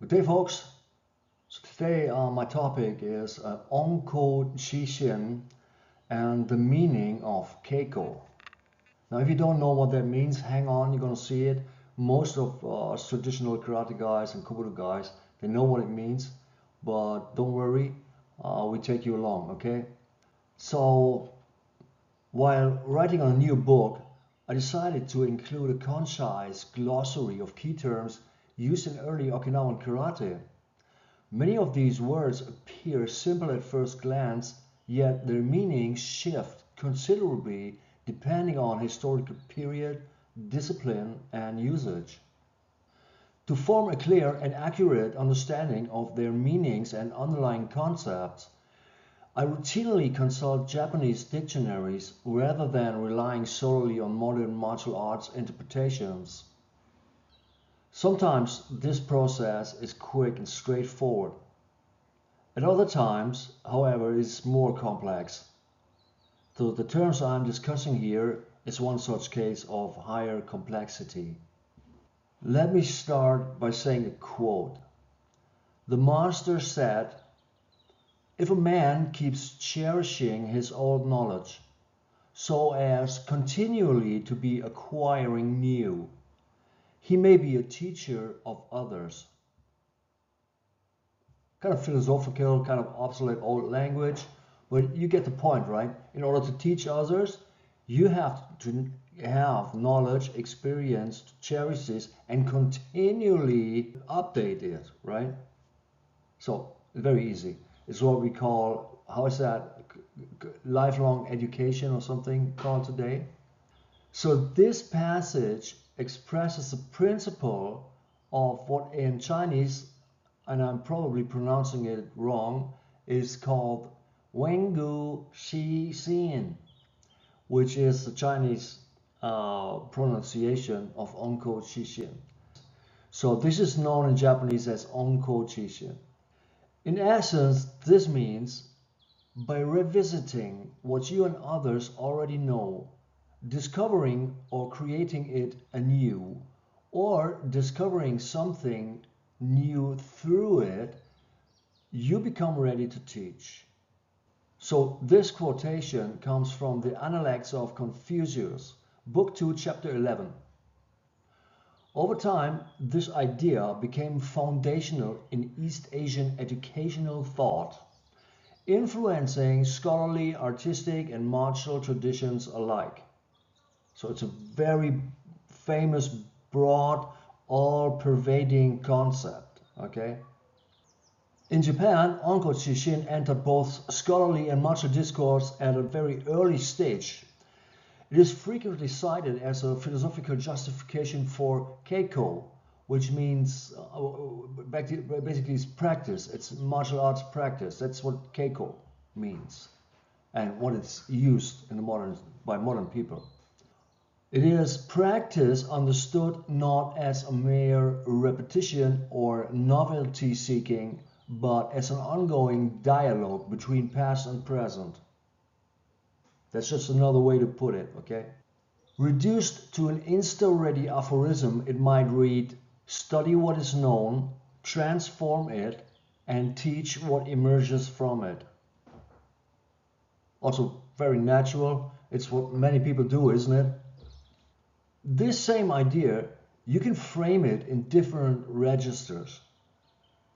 Good day, folks. So today my topic is Onko Chishin and the meaning of Keiko. Now, if you don't know what that means, hang on, you're going to see it. Most of us traditional karate guys and kobudo guys, they know what it means, but don't worry, we take you along, okay? So, while writing on a new book, I decided to include a concise glossary of key terms used in early Okinawan karate. Many of these words appear simple at first glance, yet their meanings shift considerably depending on historical period, discipline, and usage. To form a clear and accurate understanding of their meanings and underlying concepts, I routinely consult Japanese dictionaries rather than relying solely on modern martial arts interpretations. Sometimes this process is quick and straightforward. At other times, however, it's more complex. So the terms I'm discussing here is one such case of higher complexity. Let me start by saying a quote. The master said, "If a man keeps cherishing his old knowledge, so as continually to be acquiring new, he may be a teacher of others." Kind of philosophical, kind of obsolete old language, but you get the point, right? In order to teach others, you have to have knowledge, experience, to cherish this, and continually update it, right? So, very easy. It's what we call, how is that, lifelong education or something called today. So this passage expresses the principle of what in Chinese, and I'm probably pronouncing it wrong, is called Wengu Shi Xin, which is the Chinese pronunciation of Onko Chishin. So this is known in Japanese as Onko Chishin. In essence, this means by revisiting what you and others already know, discovering or creating it anew, or discovering something new through it, you become ready to teach. So this quotation comes from the Analects of Confucius, Book 2, Chapter 11. Over time, this idea became foundational in East Asian educational thought, influencing scholarly, artistic, and martial traditions alike. So it's a very famous, broad, all-pervading concept, okay? In Japan, Onko Chishin entered both scholarly and martial discourse at a very early stage. It is frequently cited as a philosophical justification for Keiko, which means basically it's practice, it's martial arts practice. That's what Keiko means and what it's used in by modern people. It is practice understood not as a mere repetition or novelty seeking, but as an ongoing dialogue between past and present. That's just another way to put it, okay? Reduced to an insta-ready aphorism, it might read, study what is known, transform it, and teach what emerges from it. Also very natural. It's what many people do, isn't it? This same idea, you can frame it in different registers.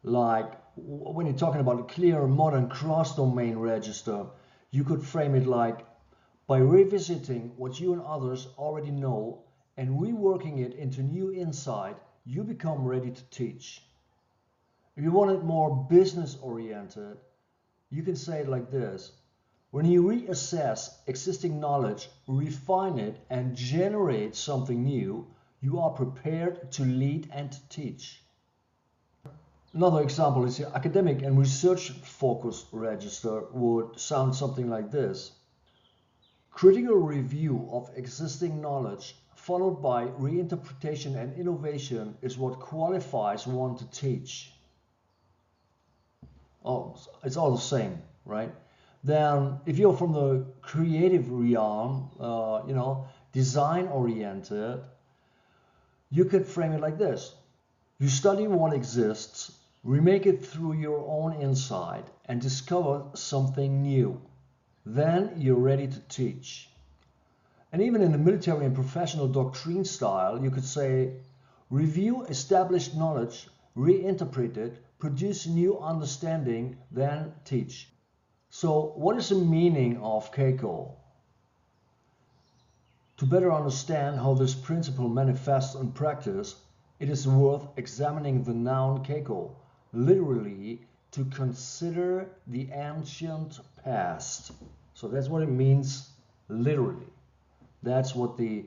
Like when you're talking about a clear modern cross-domain register, you could frame it like, by revisiting what you and others already know and reworking it into new insight, you become ready to teach. If you want it more business-oriented, you can say it like this. When you reassess existing knowledge, refine it, and generate something new, you are prepared to lead and to teach. Another example is the academic and research-focused register would sound something like this. Critical review of existing knowledge, followed by reinterpretation and innovation, is what qualifies one to teach. Oh, it's all the same, right? Then if you're from the creative realm, design-oriented, you could frame it like this. You study what exists, Remake it through your own insight and discover something new. Then you're ready to teach. And even in the military and professional doctrine style, you could say, review established knowledge, reinterpret it, produce new understanding, then teach. So what is the meaning of Keiko? To better understand how this principle manifests in practice, it is worth examining the noun Keiko, literally to consider the ancient past. So that's what it means literally. That's what the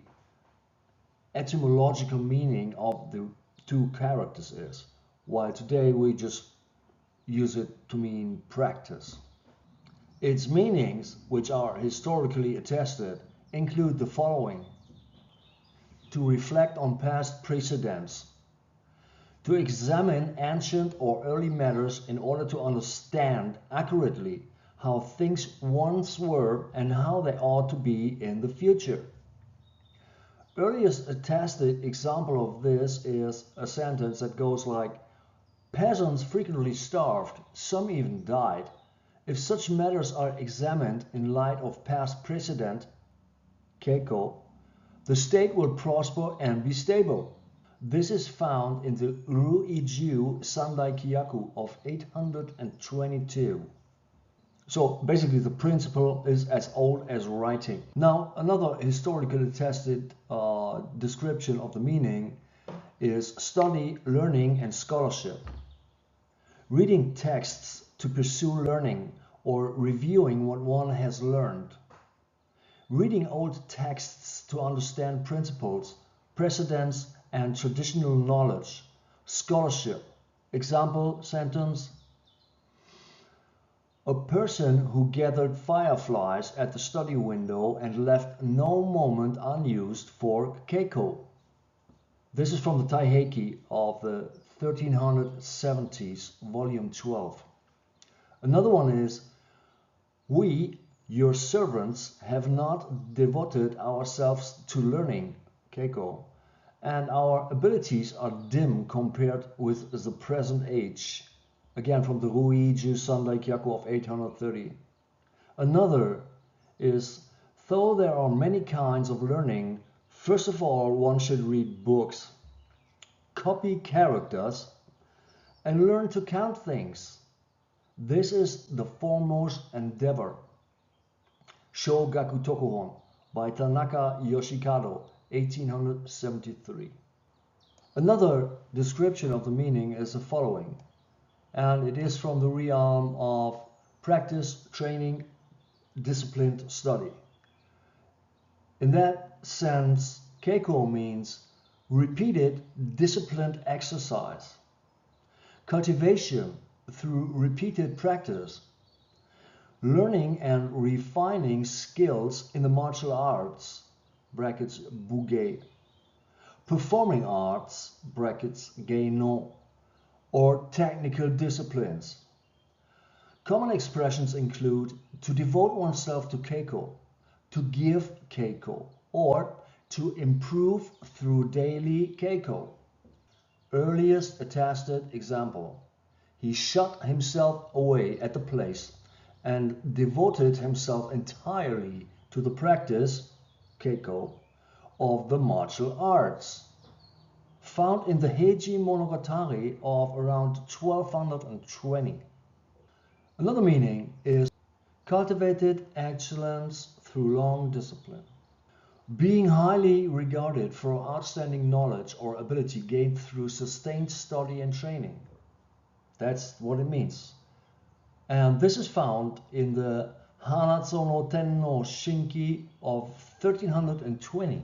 etymological meaning of the two characters is, while today we just use it to mean practice. Its meanings, which are historically attested, include the following: to reflect on past precedents, to examine ancient or early matters in order to understand accurately how things once were and how they ought to be in the future. Earliest attested example of this is a sentence that goes like, peasants frequently starved, some even died. If such matters are examined in light of past precedent, Keiko, the state will prosper and be stable. This is found in the Ruiju Sandai Kyaku of 822. So basically the principle is as old as writing. Now another historically attested description of the meaning is study, learning and scholarship. Reading texts to pursue learning or reviewing what one has learned. Reading old texts to understand principles, precedents and traditional knowledge. Scholarship. Example sentence: a person who gathered fireflies at the study window and left no moment unused for Keiko. This is from the Taiheki of the 1370s, volume 12. Another one is, we, your servants, have not devoted ourselves to learning, Keiko, and our abilities are dim compared with the present age. Again from the Ruiju Sandai Kyaku of 830. Another is, though there are many kinds of learning, first of all one should read books, copy characters, and learn to count things. This is the foremost endeavor. Shogaku Tokuhon by Tanaka Yoshikado, 1873. Another description of the meaning is the following, and it is from the realm of practice, training, disciplined study. In that sense, Keiko means repeated, disciplined exercise, cultivation through repeated practice, learning and refining skills in the martial arts, brackets Bugei, performing arts, brackets Geino, or technical disciplines. Common expressions include to devote oneself to Keiko, to give Keiko, or to improve through daily Keiko. Earliest attested example: he shut himself away at the place and devoted himself entirely to the practice, Keiko, of the martial arts. Found in the Heiji Monogatari of around 1220. Another meaning is cultivated excellence through long discipline. Being highly regarded for outstanding knowledge or ability gained through sustained study and training. That's what it means. And this is found in the Hanatsu no Ten no Shinki of 1320.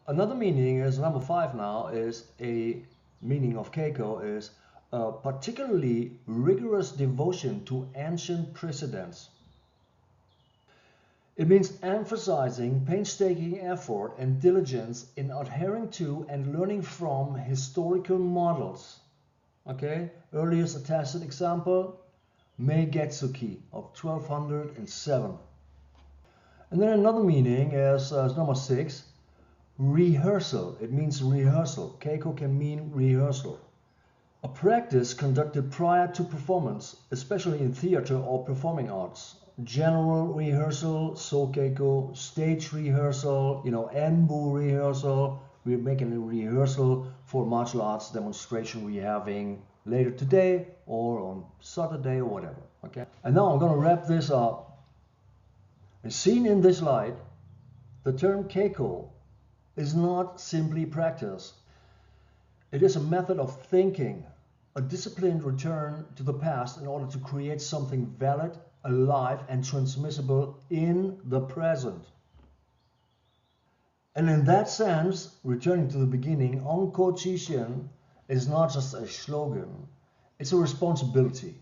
Another meaning is number 5 now, is a meaning of Keiko is a particularly rigorous devotion to ancient precedents. It means emphasizing painstaking effort and diligence in adhering to and learning from historical models. Okay, earliest attested example, Meigetsuki of 1207. And then another meaning is number 6, rehearsal. It means rehearsal. Keiko can mean rehearsal. A practice conducted prior to performance, especially in theater or performing arts. General rehearsal, so Keiko, stage rehearsal, enbu rehearsal. We're making a rehearsal for martial arts demonstration we're having later today or on Saturday or whatever. Okay. And now I'm gonna wrap this up. As seen in this light, the term Keiko is not simply practice. It is a method of thinking, a disciplined return to the past in order to create something valid, alive, and transmissible in the present. And in that sense, returning to the beginning, Onko Chishin is not just a slogan, it's a responsibility.